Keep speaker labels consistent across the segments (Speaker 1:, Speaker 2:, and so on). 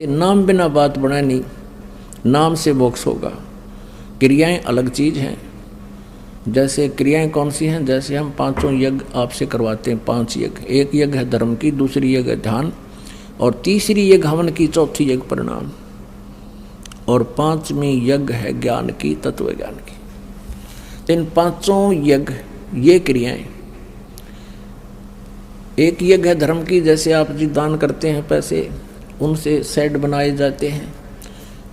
Speaker 1: नाम बिना बात बना नहीं, नाम से मोक्ष होगा। क्रियाएं अलग चीज़ हैं। जैसे क्रियाएं कौन सी हैं? जैसे हम पांचों यज्ञ आपसे करवाते हैं, 5 यज्ञ। एक यज्ञ है धर्म की, दूसरी यज्ञ है ध्यान, और तीसरी यज्ञ हवन की, चौथी यज्ञ प्रणाम, और 5वीं यज्ञ है ज्ञान की, तत्व ज्ञान की। तो इन 5 यज्ञ ये क्रियाएं, एक यज्ञ है धर्म की, जैसे आप जी दान करते हैं पैसे, उनसे सेट बनाए जाते हैं,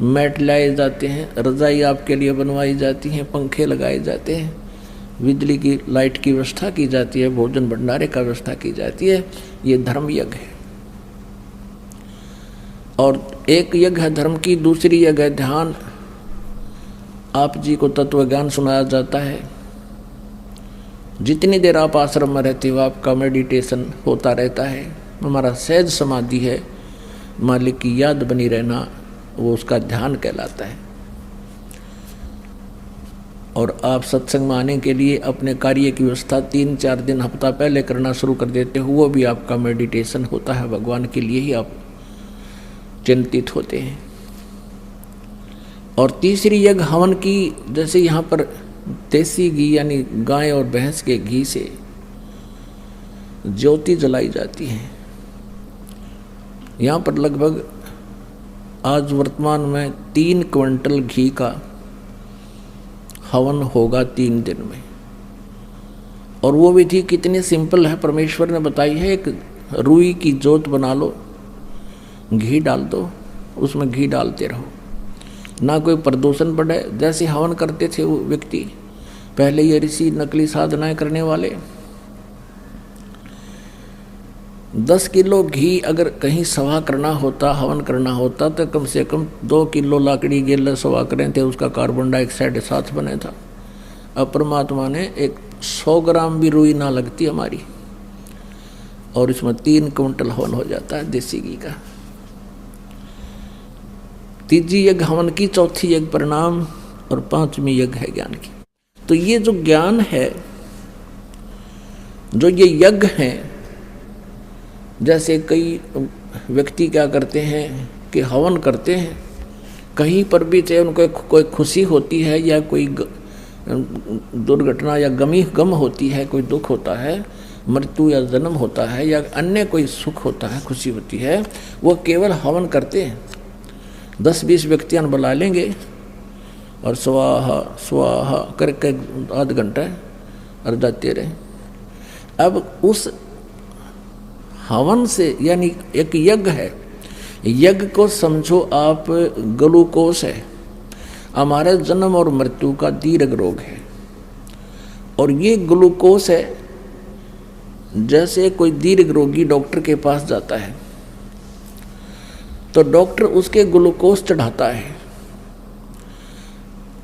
Speaker 1: मैट लाए जाते हैं, रजाई आपके लिए बनवाई जाती हैं, पंखे लगाए जाते हैं, बिजली की लाइट की व्यवस्था की जाती है, भोजन भंडारे का व्यवस्था की जाती है। ये धर्म यज्ञ है। और एक यज्ञ है धर्म की, दूसरी यज्ञ है ध्यान। आप जी को तत्व ज्ञान सुनाया जाता है। जितनी देर आप आश्रम में रहते हो आपका मेडिटेशन होता रहता है। हमारा सहज समाधि है, मालिक की याद बनी रहना, वो उसका ध्यान कहलाता है। और आप सत्संग में आने के लिए अपने कार्य की व्यवस्था 3-4 दिन हफ्ता पहले करना शुरू कर देते हो, वो भी आपका मेडिटेशन होता है। भगवान के लिए ही आप चिंतित होते हैं। और तीसरी यज्ञ हवन की, जैसे यहाँ पर देसी घी यानी गाय और भैंस के घी से ज्योति जलाई जाती है। यहाँ पर लगभग आज वर्तमान में 3 क्विंटल घी का हवन होगा 3 दिन में। और वो विधि कितनी सिंपल है, परमेश्वर ने बताई है। एक रुई की जोत बना लो, घी डाल दो, उसमें घी डालते रहो, ना कोई प्रदूषण बढ़े। जैसे हवन करते थे वो व्यक्ति पहले, ये ऋषि नकली साधनाएं करने वाले, 10 किलो घी अगर कहीं सवा करना होता, हवन करना होता, तो कम से कम 2 किलो लाकड़ी गेल सवा करें थे, उसका कार्बन डाइऑक्साइड साथ बने था। अब परमात्मा ने एक 100 ग्राम भी रुई ना लगती हमारी, और इसमें 3 क्विंटल हवन हो जाता है देसी घी का। तीसरी यज्ञ हवन की, चौथी यज्ञ प्रणाम, और 5वीं यज्ञ है ज्ञान की। तो ये जो ज्ञान है, जो ये यज्ञ हैं, जैसे कई व्यक्ति क्या करते हैं कि हवन करते हैं, कहीं पर भी चाहे उनको कोई खुशी होती है या कोई दुर्घटना या गम होती है, कोई दुख होता है, मृत्यु या जन्म होता है, या अन्य कोई सुख होता है, खुशी होती है, वो केवल हवन करते हैं। 10-20 व्यक्तियां बुला लेंगे और स्वाहा स्वाहा करके आध घंटा और जाते रहे। अब उस हवन से, यानी एक यज्ञ है, यज्ञ को समझो आप ग्लूकोज है, हमारे जन्म और मृत्यु का दीर्घ रोग है। और ये ग्लूकोज है, जैसे कोई दीर्घ रोगी डॉक्टर के पास जाता है तो डॉक्टर उसके ग्लूकोज चढ़ाता है,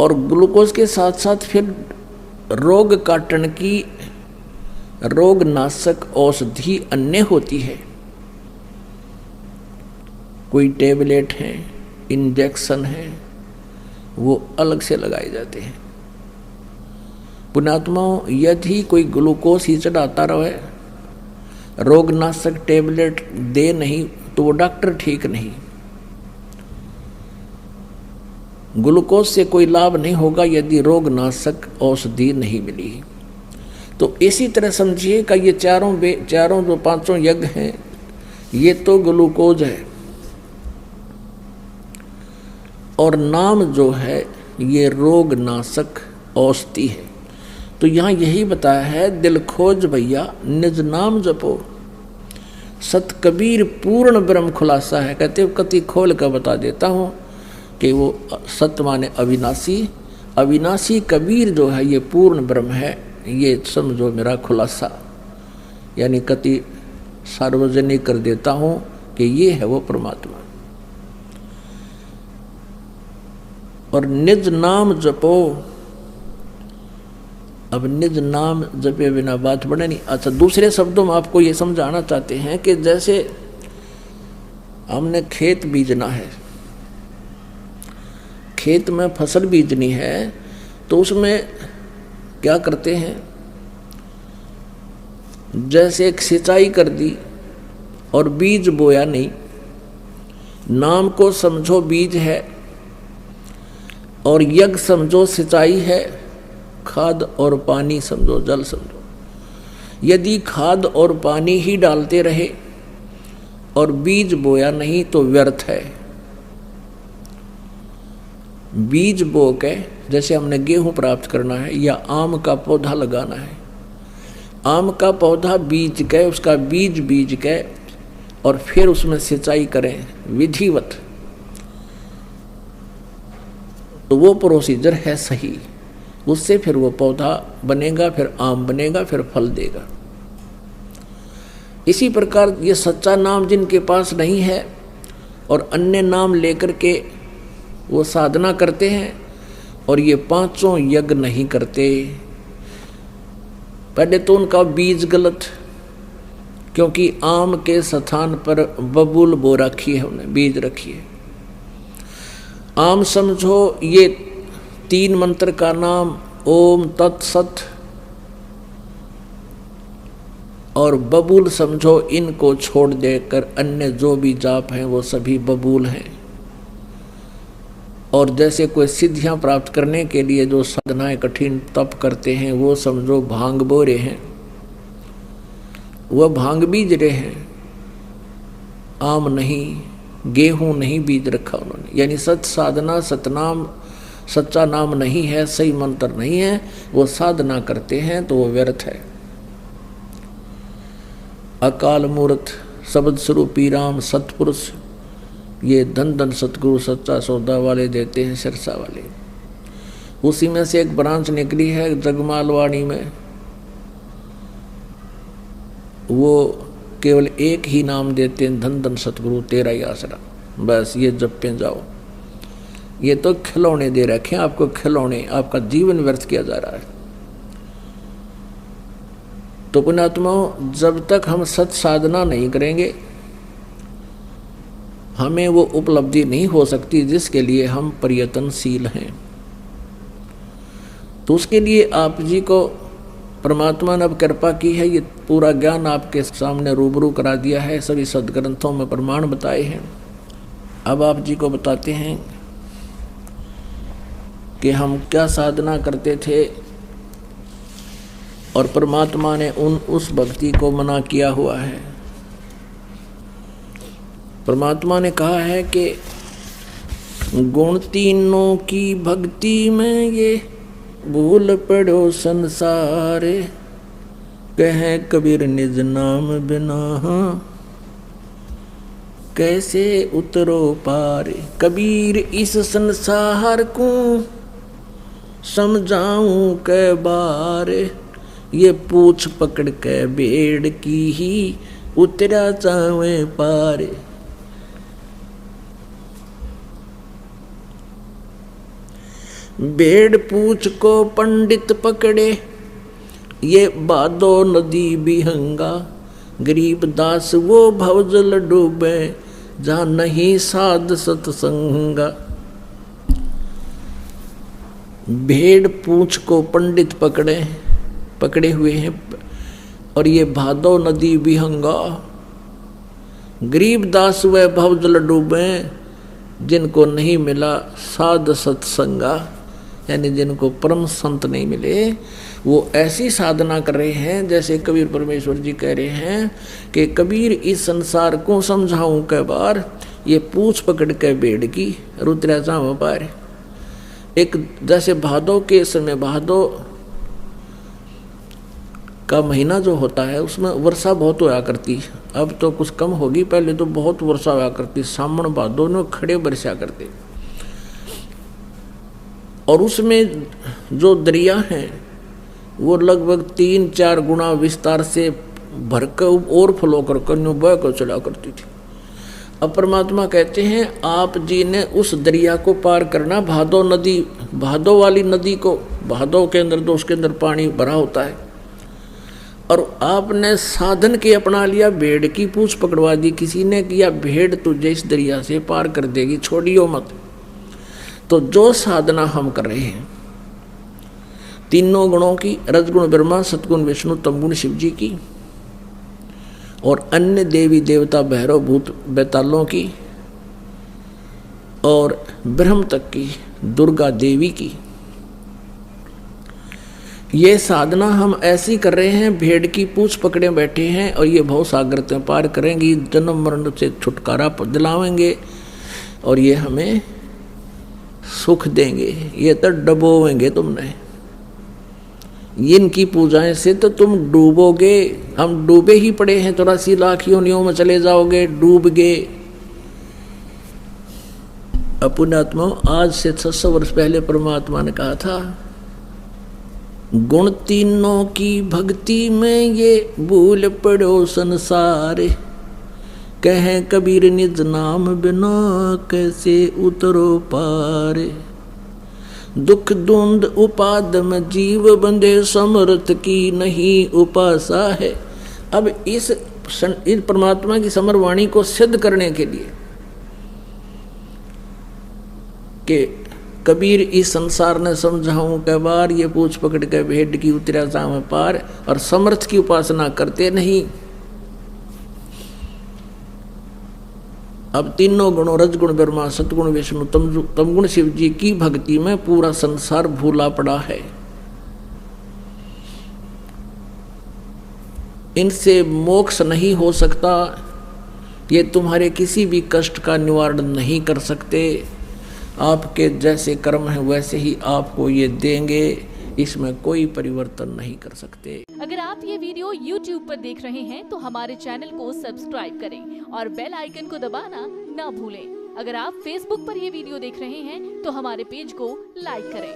Speaker 1: और ग्लूकोज के साथ साथ फिर रोग काटने की रोग नाशक औषधि अन्य होती है। कोई टेबलेट है, इंजेक्शन है, वो अलग से लगाए जाते हैं। पुण्यात्माओं, यदि कोई ग्लूकोज ही चढ़ाता रहे, रोग नाशक टेबलेट दे नहीं, तो वो डॉक्टर ठीक नहीं। ग्लूकोज से कोई लाभ नहीं होगा यदि रोग नाशक औषधि नहीं मिली। तो इसी तरह समझिए कि ये चारों जो 5 यज्ञ हैं, ये तो ग्लूकोज है, और नाम जो है ये रोग नाशक औषधि है। तो यहाँ यही बताया है, दिल खोज भैया निज नाम जपो, सत कबीर पूर्ण ब्रह्म खुलासा है। कहते कति खोल कर बता देता हूँ कि वो सत्य माने अविनाशी, अविनाशी कबीर जो है ये पूर्ण ब्रह्म है। ये समझो मेरा खुलासा, यानी कति सार्वजनिक कर देता हूँ कि ये है वो परमात्मा। और निज नाम जपो, अब निज नाम जपे बिना बात बढ़े नहीं। अच्छा, दूसरे शब्दों में आपको ये समझाना चाहते हैं कि जैसे हमने खेत बीजना है, खेत में फसल बीजनी है, तो उसमें क्या करते हैं, जैसे एक सिंचाई कर दी और बीज बोया नहीं, नाम को समझो बीज है, और यज्ञ समझो सिंचाई है, खाद और पानी समझो जल समझो। यदि खाद और पानी ही डालते रहे और बीज बोया नहीं तो व्यर्थ है। बीज बो के, जैसे हमने गेहूं प्राप्त करना है या आम का पौधा लगाना है, आम का पौधा बीज के, उसका बीज बीज के और फिर उसमें सिंचाई करें विधिवत, तो वो प्रोसीजर है सही। उससे फिर वो पौधा बनेगा, फिर आम बनेगा, फिर फल देगा। इसी प्रकार ये सच्चा नाम जिनके पास नहीं है और अन्य नाम लेकर के वो साधना करते हैं और ये पांचों यज्ञ नहीं करते, पहले तो उनका बीज गलत, क्योंकि आम के स्थान पर बबूल बो रखी है, उन्हें बीज रखी है। आम समझो ये 3 मंत्र का नाम ओम तत्सत, और बबूल समझो इनको छोड़ देकर अन्य जो भी जाप हैं वो सभी बबूल हैं। और जैसे कोई सिद्धियां प्राप्त करने के लिए जो साधनाएं कठिन तप करते हैं वो समझो भांग बोरे हैं, वह भांग बीज रहे हैं, आम नहीं, गेहूं नहीं बीज रखा उन्होंने। यानी सत साधना, सतनाम, सच्चा नाम नहीं है, सही मंत्र नहीं है, वो साधना करते हैं तो वो व्यर्थ है। अकाल मूर्त शब्द स्वरूपी राम सतपुरुष, ये धन धन सतगुरु सच्चा सौदा वाले देते हैं, सिरसा वाले। उसी में से एक ब्रांच निकली है जगमालवाणी में, वो केवल एक ही नाम देते हैं, धन धन सतगुरु तेरा ही आसरा, बस ये जपे जाओ। ये तो खिलौने दे रखे हैं आपको, खिलौने, आपका जीवन व्यर्थ किया जा रहा है। तो पुण्यात्माओं, जब तक हम सत साधना नहीं करेंगे हमें वो उपलब्धि नहीं हो सकती जिसके लिए हम प्रयत्नशील हैं। तो उसके लिए आप जी को परमात्मा ने अब कृपा की है, ये पूरा ज्ञान आपके सामने रूबरू करा दिया है, सभी सदग्रंथों में प्रमाण बताए हैं। अब आप जी को बताते हैं कि हम क्या साधना करते थे और परमात्मा ने उस भक्ति को मना किया हुआ है। परमात्मा ने कहा है कि गुण तीनों की भक्ति में ये भूल पड़ो संसार, कहे कबीर निज नाम बिना कैसे उतरो पार। कबीर इस संसार को समझाऊं कै बार, ये पूछ पकड़ के बेड़ की ही उतरा चावे पार। बेड़ पूछ को पंडित पकड़े, ये बादो नदी बिहंगा। गरीब दास वो भवजल डूबे, जहाँ नहीं साध सत्संगा। भेड़ पूछ को पंडित पकड़े हुए हैं, और ये भादो नदी बिहंगा। गरीब दास वह भवजल डूबे, जिनको नहीं मिला साध सत्संगा, यानी जिनको परम संत नहीं मिले, वो ऐसी साधना कर रहे हैं जैसे कबीर परमेश्वर जी कह रहे हैं कि कबीर इस संसार को समझाऊं कै बार, ये पूछ पकड़ के बेड़ की रुद्रा जाओ पार। एक जैसे भादो के समय, भादो का महीना जो होता है उसमें वर्षा बहुत होया करती है, अब तो कुछ कम होगी, पहले तो बहुत वर्षा होया करती। सावन भादो में खड़े बरसा करते, और उसमें जो दरिया हैं वो लगभग 3-4 गुना विस्तार से भरकर और फ्लो कर बह कर चला करती थी। अब परमात्मा कहते हैं आप जी ने उस दरिया को पार करना, भादो नदी, भादो वाली नदी को, भादो के अंदर तो उसके अंदर पानी भरा होता है, और आपने साधन के अपना लिया, भेड़ की पूछ पकड़वा दी किसी ने, किया भेड़ तुझे इस दरिया से पार कर देगी, छोड़ियो मत। तो जो साधना हम कर रहे हैं तीनों गुणों की, रजगुण ब्रह्मा, सतगुण विष्णु, तमगुण शिव जी की, और अन्य देवी देवता भैरव भूत बैतालों की, और ब्रह्म तक की दुर्गा देवी की। ये साधना हम ऐसी कर रहे हैं, भेड़ की पूंछ पकड़े बैठे हैं और ये भव सागर में पार करेंगी, जन्म मरण से छुटकारा दिलावेंगे और ये हमें सुख देंगे। ये तो डबोएंगे तुमने, इनकी पूजाएं से तो तुम डूबोगे। हम डूबे ही पड़े हैं, 84 लाख योनियों में चले जाओगे, डूब गए। पुण्यात्मा, आज से 600 वर्ष पहले परमात्मा ने कहा था, गुण तीनों की भक्ति में ये भूल पड़ो संसार, कहें कबीर निज नाम बिना कैसे उतरो पार। दुख द्वंद उपाद में जीव बंधे, समर्थ की नहीं उपासा है। अब इस परमात्मा की समरवाणी को सिद्ध करने के लिए कि कबीर इस संसार ने समझाऊं के बार, ये पूछ पकड़ के भेड़ की उतरा जाम पार, और समर्थ की उपासना करते नहीं। अब तीनों गुणों रजगुण ब्रह्मा, सतगुण विष्णु, तमगुण शिव जी की भक्ति में पूरा संसार भूला पड़ा है। इनसे मोक्ष नहीं हो सकता, ये तुम्हारे किसी भी कष्ट का निवारण नहीं कर सकते। आपके जैसे कर्म हैं वैसे ही आपको ये देंगे, इसमें कोई परिवर्तन नहीं कर सकते।
Speaker 2: अगर आप ये वीडियो YouTube पर देख रहे हैं तो हमारे चैनल को सब्सक्राइब करें और बेल आइकन को दबाना ना भूलें। अगर आप Facebook पर ये वीडियो देख रहे हैं तो हमारे पेज को लाइक करें।